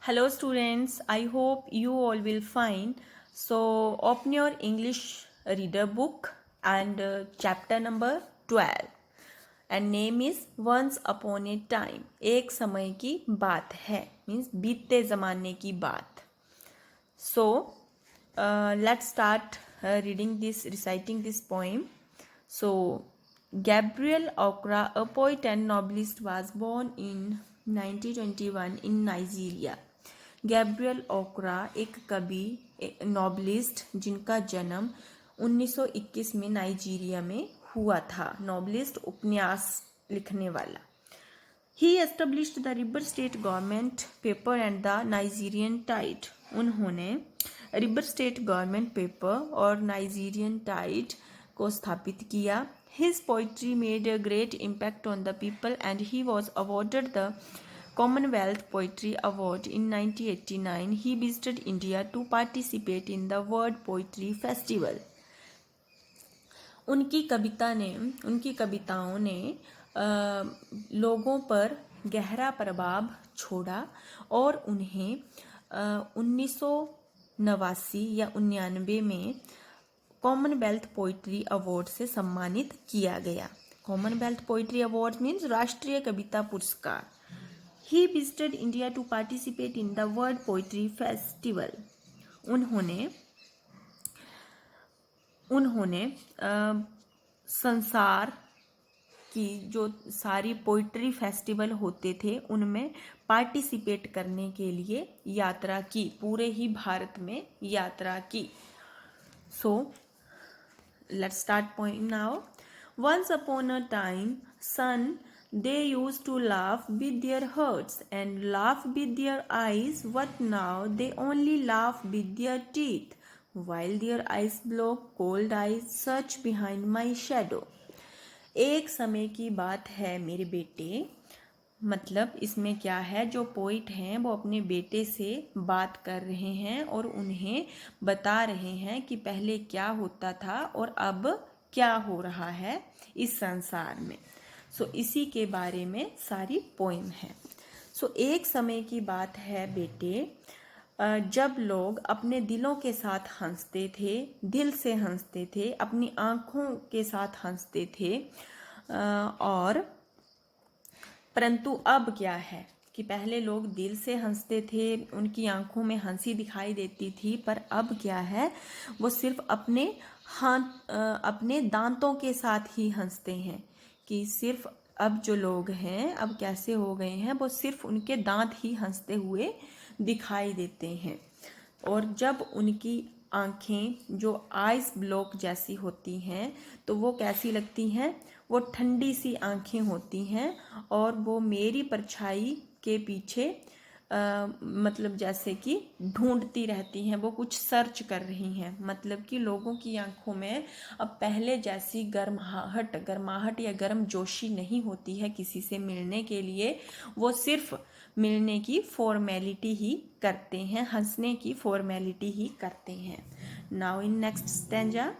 Hello students, I hope you all will fine. So open your English reader book and chapter number 12 and name is Once Upon a Time. एक समय की बात है means बीते ज़माने की बात. So let's start reciting this poem. So Gabriel Okra, a poet and novelist, was born in 1921 in Nigeria. Gabriel ओकरा एक कवि नॉवलिस्ट जिनका जन्म 1921 में नाइजीरिया में हुआ था. नॉवलिस्ट उपन्यास लिखने वाला. He established the river state government paper and the Nigerian Tide. उन्होंने रिवर स्टेट गवर्नमेंट पेपर और नाइजीरियन टाइड को स्थापित किया. His poetry made a great impact on the people and he was awarded the Commonwealth Poetry Award in 1989. He visited India to participate in the World Poetry Festival. उनकी कविताओं ने लोगों पर गहरा प्रभाव छोड़ा और उन्हें 1989 या 1999 में कॉमनवेल्थ पोइट्री अवार्ड से सम्मानित किया गया. कॉमनवेल्थ पोइट्री अवार्ड मीन्स राष्ट्रीय कविता पुरस्कार. He visited India to participate in the World Poetry Festival. उन्होंने संसार की जो सारी पोइट्री फेस्टिवल होते थे उनमें पार्टिसिपेट करने के लिए यात्रा की. पूरे ही भारत में यात्रा की. So let's start poem now. Once upon a time, son, they used to laugh with their hearts and laugh with their eyes, but now they only laugh with their teeth, while their eyes blow cold eyes search behind my shadow. एक समय की बात है मेरे बेटे. मतलब इसमें क्या है, जो पोइट हैं वो अपने बेटे से बात कर रहे हैं और उन्हें बता रहे हैं कि पहले क्या होता था और अब क्या हो रहा है इस संसार में. सो इसी के बारे में सारी पोइम है. सो एक समय की बात है बेटे, जब लोग अपने दिलों के साथ हंसते थे, दिल से हंसते थे, अपनी आँखों के साथ हंसते थे. और परंतु अब क्या है कि पहले लोग दिल से हंसते थे, उनकी आँखों में हंसी दिखाई देती थी, पर अब क्या है, वो सिर्फ अपने दांतों के साथ ही हंसते हैं. कि सिर्फ अब जो लोग हैं अब कैसे हो गए हैं, वो सिर्फ उनके दांत ही हंसते हुए दिखाई देते हैं. और जब उनकी आँखें जो आइस ब्लॉक जैसी होती हैं तो वो कैसी लगती हैं, वो ठंडी सी आँखें होती हैं और वो मेरी परछाई के पीछे मतलब जैसे कि ढूंढती रहती हैं, वो कुछ सर्च कर रही हैं. मतलब कि लोगों की आंखों में अब पहले जैसी गर्माहट या गर्मजोशी नहीं होती है किसी से मिलने के लिए. वो सिर्फ मिलने की फॉर्मेलिटी ही करते हैं, हंसने की फॉर्मेलिटी ही करते हैं. Now in next stanza.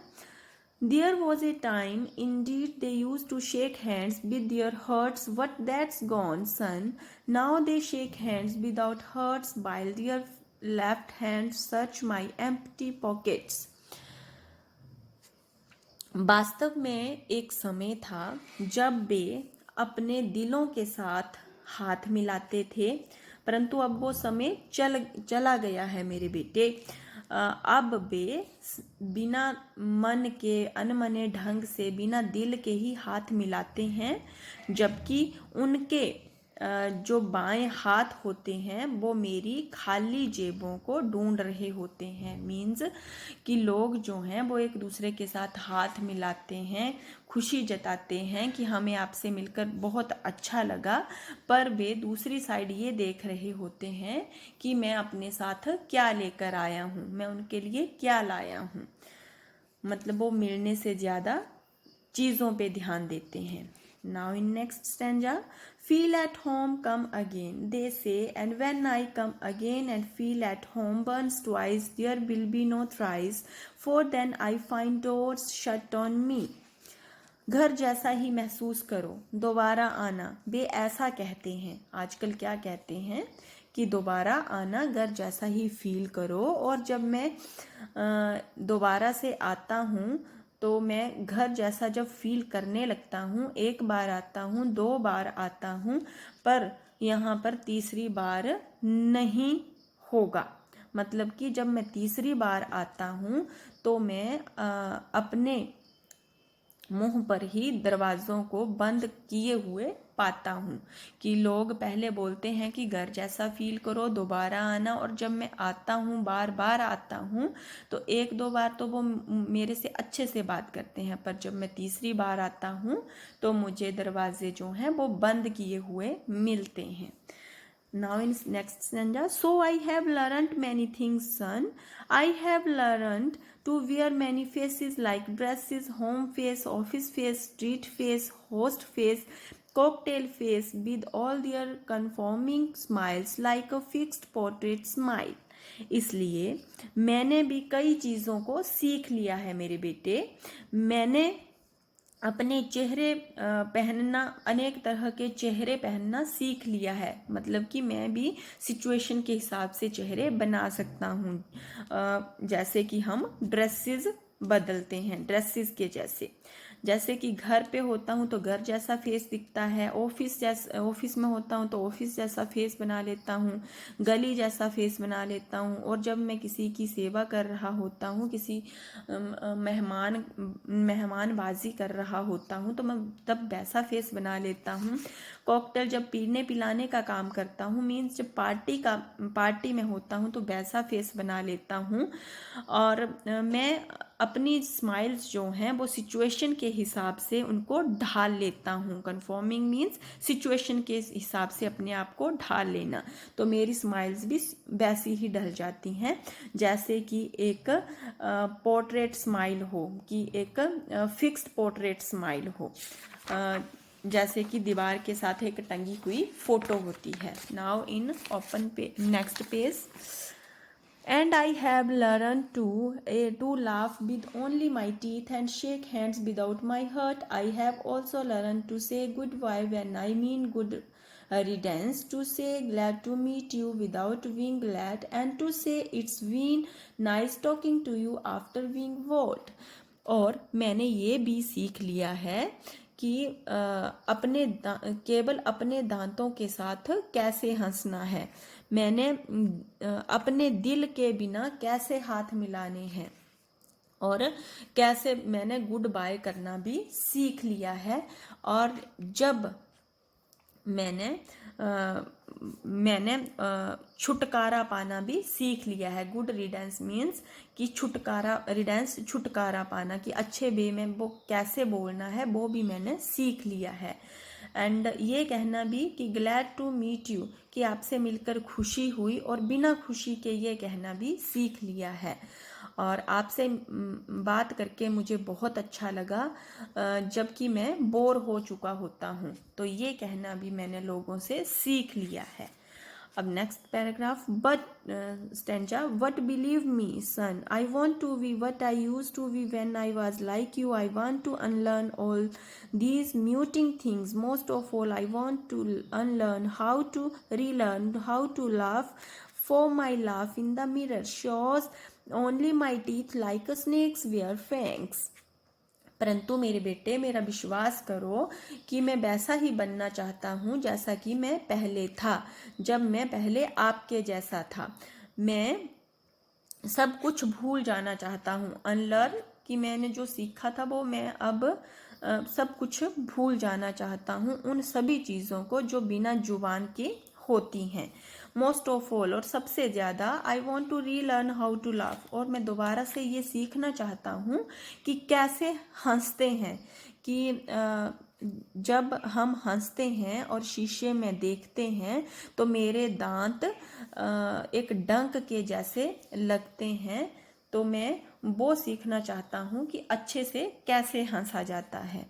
There was a time, indeed, they used to shake hands with their hearts, but that's gone, son. Now they shake hands without hearts, while their left hands search my empty pockets. वास्तव में एक समय था जब वे अपने दिलों के साथ हाथ मिलाते थे, परंतु अब वो समय चला गया है मेरे बेटे. अब वे बिना मन के अनमने ढंग से बिना दिल के ही हाथ मिलाते हैं, जबकि उनके जो बाएं हाथ होते हैं वो मेरी खाली जेबों को ढूंढ रहे होते हैं. मीन्स कि लोग जो हैं वो एक दूसरे के साथ हाथ मिलाते हैं, खुशी जताते हैं कि हमें आपसे मिलकर बहुत अच्छा लगा, पर वे दूसरी साइड ये देख रहे होते हैं कि मैं अपने साथ क्या लेकर आया हूँ, मैं उनके लिए क्या लाया हूँ. मतलब वो मिलने से ज़्यादा चीज़ों पे ध्यान देते हैं. Now in next stanza, feel at home, come again, they say, and when I come again and feel at home once twice, there will be no thrice, for then I find doors shut on me. घर जैसा ही महसूस करो, दोबारा आना, वे ऐसा कहते हैं. आजकल क्या कहते हैं कि दोबारा आना घर जैसा ही फील करो। और जब मैं दोबारा से आता हूँ तो मैं घर जैसा जब फील करने लगता हूँ, एक बार आता हूँ, 2 बार आता हूँ, पर यहाँ पर तीसरी बार नहीं होगा। मतलब कि जब मैं तीसरी बार आता हूँ तो मैं अपने मुंह पर ही दरवाज़ों को बंद किए हुए पाता हूँ। कि लोग पहले बोलते हैं कि घर जैसा फील करो, दोबारा आना, और जब मैं आता हूँ, बार बार आता हूँ, तो 1-2 बार तो वो मेरे से अच्छे से बात करते हैं, पर जब मैं तीसरी बार आता हूँ तो मुझे दरवाजे जो हैं वो बंद किए हुए मिलते हैं। Now in next sentence, so I have learned many things, son. I have learned to wear many faces like dresses, home face, office face, street face, host face, cocktail face, with all their conforming smiles like a fixed portrait smile. इसलिए मैंने भी कई चीज़ों को सीख लिया है मेरे बेटे। मैंने अपने चेहरे पहनना, अनेक तरह के चेहरे पहनना सीख लिया है। मतलब कि मैं भी सिचुएशन के हिसाब से चेहरे बना सकता हूँ। जैसे कि हम ड्रेसेस बदलते हैं, ड्रेसेस के जैसे कि घर पे होता हूँ तो घर जैसा फेस दिखता है, ऑफिस में होता हूँ तो ऑफिस जैसा फेस बना लेता हूँ, गली जैसा फेस बना लेता हूँ। और जब मैं किसी की सेवा कर रहा होता हूँ, किसी मेहमानबाजी कर रहा होता हूँ, तो मैं तब वैसा फेस बना लेता हूँ। कॉकटेल जब पीने पिलाने का काम करता हूँ, मीन्स जब पार्टी में होता हूँ तो वैसा फेस बना लेता हूँ। और मैं अपनी स्माइल्स जो हैं वो सिचुएशन के हिसाब से उनको ढाल लेता हूँ। कन्फॉर्मिंग मीन्स सिचुएशन के हिसाब से अपने आप को ढाल लेना। तो मेरी स्माइल्स भी वैसी ही ढल जाती हैं, जैसे कि एक पोर्ट्रेट स्माइल हो, कि एक फिक्स्ड पोर्ट्रेट स्माइल हो, जैसे कि दीवार के साथ एक टंगी हुई फोटो होती है। नाउ इन ओपन पे next page. And I have learned to laugh with only my teeth and shake hands without my heart. I have also learned to say goodbye when I mean good riddance, to say glad to meet you without being glad, and to say it's been nice talking to you after being bored. और मैंने ये भी सीख लिया है कि केवल अपने दांतों के साथ कैसे हंसना है। मैंने अपने दिल के बिना कैसे हाथ मिलाने हैं, और कैसे मैंने गुड बाय करना भी सीख लिया है। और जब मैंने छुटकारा पाना भी सीख लिया है। गुड रिडेंस मीन्स कि छुटकारा पाना, कि अच्छे वे में वो कैसे बोलना है वो भी मैंने सीख लिया है। एंड ये कहना भी कि ग्लैड टू मीट यू, कि आपसे मिलकर खुशी हुई, और बिना खुशी के ये कहना भी सीख लिया है। और आपसे बात करके मुझे बहुत अच्छा लगा, जबकि मैं बोर हो चुका होता हूँ। तो ये कहना भी मैंने लोगों से सीख लिया है। अब next paragraph, but stanza, but believe me son, I want to be what I use to be when I was like you. I want to unlearn all these muting things. Most of all, I want to unlearn how to relearn how to laugh, for my laugh in the mirror shows only my teeth like a snake's wear fangs. परंतु मेरे बेटे, मेरा विश्वास करो कि मैं वैसा ही बनना चाहता हूँ जैसा कि मैं पहले था, जब मैं पहले आपके जैसा था। मैं सब कुछ भूल जाना चाहता हूँ। अनलर्न, कि मैंने जो सीखा था वो मैं अब सब कुछ भूल जाना चाहता हूँ, उन सभी चीज़ों को जो बिना जुबान के होती हैं। मोस्ट ऑफ ऑल, और सबसे ज़्यादा, I want to relearn how to laugh, और मैं दोबारा से ये सीखना चाहता हूँ कि कैसे हंसते हैं। कि जब हम हंसते हैं और शीशे में देखते हैं तो मेरे दांत एक डंक के जैसे लगते हैं। तो मैं वो सीखना चाहता हूँ कि अच्छे से कैसे हंसा जाता है।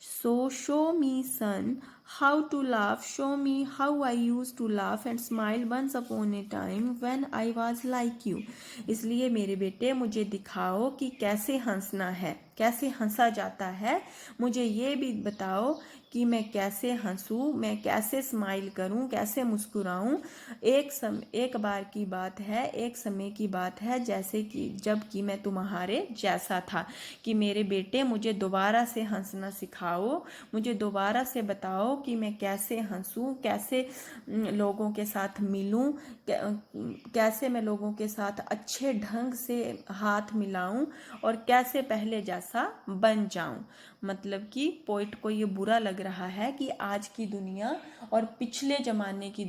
So show me son how to laugh. Show me how I used to laugh and smile once upon a time when I was like you. इसलिए मेरे बेटे मुझे दिखाओ कि कैसे हंसना है, कैसे हंसा जाता है। मुझे ये भी बताओ कि मैं कैसे हंसूं, मैं कैसे स्माइल करूं, कैसे मुस्कुराऊं। एक बार की बात है, एक समय की बात है, जैसे कि जब कि मैं तुम्हारे जैसा था। कि मेरे बेटे मुझे दोबारा से हंसना सिखाओ, मुझे दोबारा से बताओ कि मैं कैसे हंसूं, कैसे लोगों के साथ मिलूं, कैसे मैं लोगों के साथ अच्छे ढंग से हाथ मिलाऊं और कैसे पहले जैसा बन जाऊं। मतलब कि पोइट को ये बुरा लग रहा है कि आज की दुनिया और पिछले जमाने की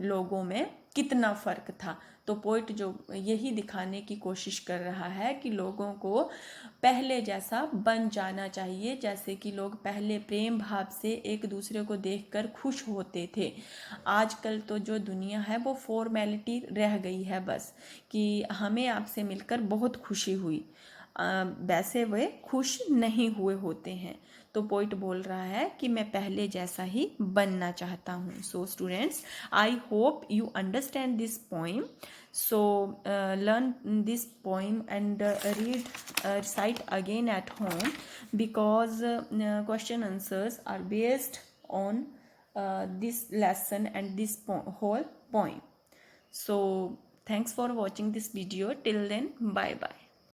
लोगों में कितना फर्क था। तो पोइट जो यही दिखाने की कोशिश कर रहा है कि लोगों को पहले जैसा बन जाना चाहिए, जैसे कि लोग पहले प्रेम भाव से एक दूसरे को देखकर खुश होते थे। आजकल तो जो दुनिया है वो फॉर्मेलिटी रह गई है बस, कि हमें आपसे मिलकर बहुत खुशी हुई, वैसे वे खुश नहीं हुए होते हैं। तो पोइट बोल रहा है कि मैं पहले जैसा ही बनना चाहता हूँ। So students, I hope you understand this poem. So learn this poem and recite again at home, because question answers are based on this lesson and this whole poem. So thanks for watching this video. Till then, bye bye.